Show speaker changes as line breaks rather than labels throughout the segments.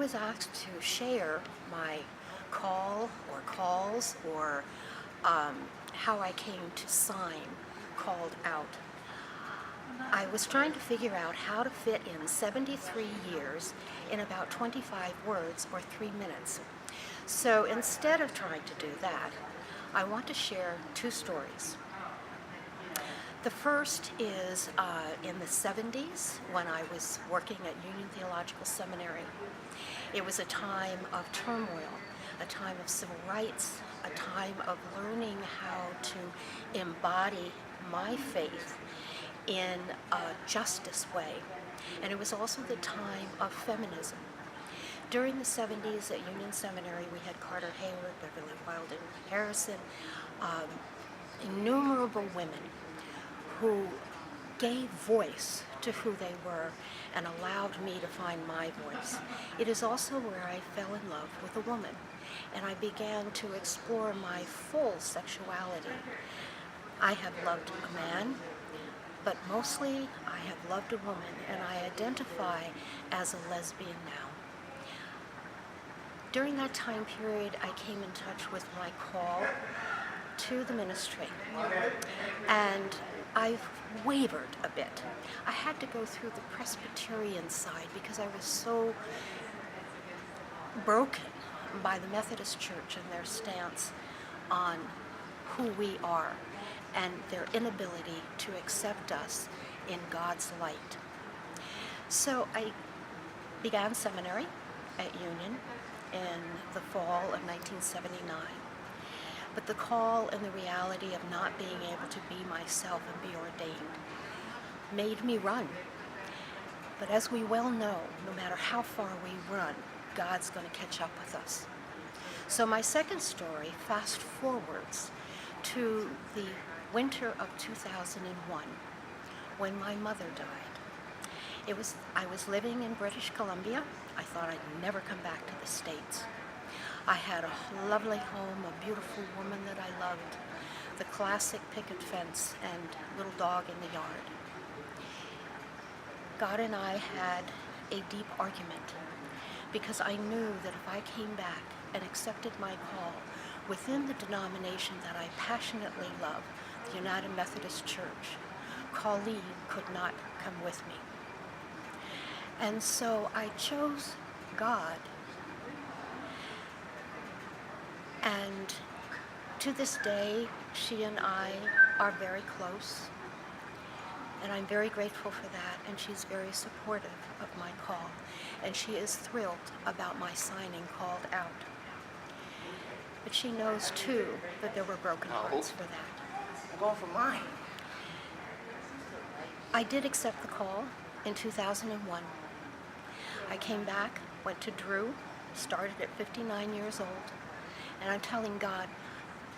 was asked to share my call or calls or how I came to sign Called Out. I was trying to figure out how to fit in 73 years in about 25 words or 3 minutes. So instead of trying to do that, I want to share two stories. The first is in the 70s when I was working at Union Theological Seminary. It was a time of turmoil, a time of civil rights, a time of learning how to embody my faith in a justice way. And it was also the time of feminism. During the 70s at Union Seminary, we had Carter Hayward, Beverly Wilden Harrison, innumerable women who gave voice to who they were and allowed me to find my voice. It is also where I fell in love with a woman, and I began to explore my full sexuality. I have loved a man, but mostly I have loved a woman, and I identify as a lesbian now. During that time period, I came in touch with my call to the ministry, and I've wavered a bit. I had to go through the Presbyterian side because I was so broken by the Methodist Church and their stance on who we are and their inability to accept us in God's light. So I began seminary at Union in the fall of 1979. But the call and the reality of not being able to be myself and be ordained made me run. But as we well know, no matter how far we run, God's going to catch up with us. So my second story fast forwards to the winter of 2001 when my mother died. I was living in British Columbia. I thought I'd never come back to the States. I had a lovely home, a beautiful woman that I loved, the classic picket fence and little dog in the yard. God and I had a deep argument because I knew that if I came back and accepted my call within the denomination that I passionately love, the United Methodist Church, Colleen could not come with me. And so I chose God. And to this day, she and I are very close, and I'm very grateful for that, and she's very supportive of my call, and she is thrilled about my signing Called Out. But she knows, too, that there were broken hearts for that.
I'm going for mine.
I did accept the call in 2001. I came back, went to Drew, started at 59 years old, and I'm telling God,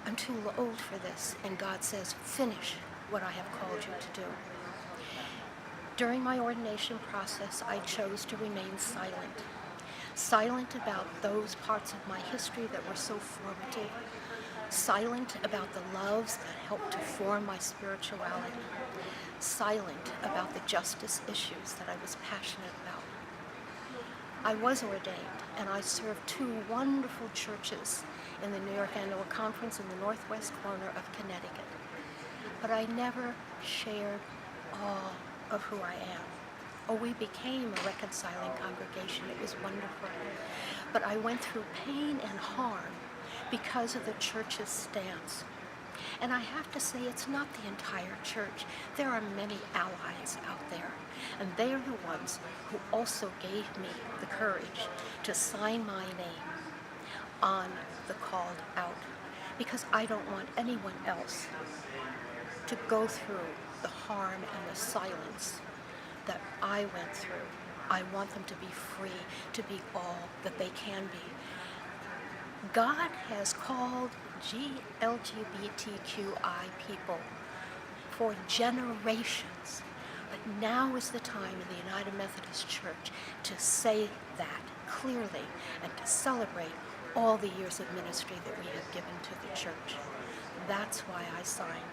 I'm too old for this. And God says, finish what I have called you to do. During my ordination process, I chose to remain silent. Silent about those parts of my history that were so formative. Silent about the loves that helped to form my spirituality. Silent about the justice issues that I was passionate about. I was ordained, and I served two wonderful churches in the New York Annual Conference in the northwest corner of Connecticut. But I never shared all of who I am. Oh, we became a reconciling congregation. It was wonderful. But I went through pain and harm because of the church's stance. And I have to say, it's not the entire church. There are many allies out there, and they are the ones who also gave me the courage to sign my name on the Called Out, because I don't want anyone else to go through the harm and the silence that I went through. I want them to be free, to be all that they can be. God has called LGBTQI people for generations, but now is the time in the United Methodist Church to say that clearly and to celebrate all the years of ministry that we have given to the church. That's why I signed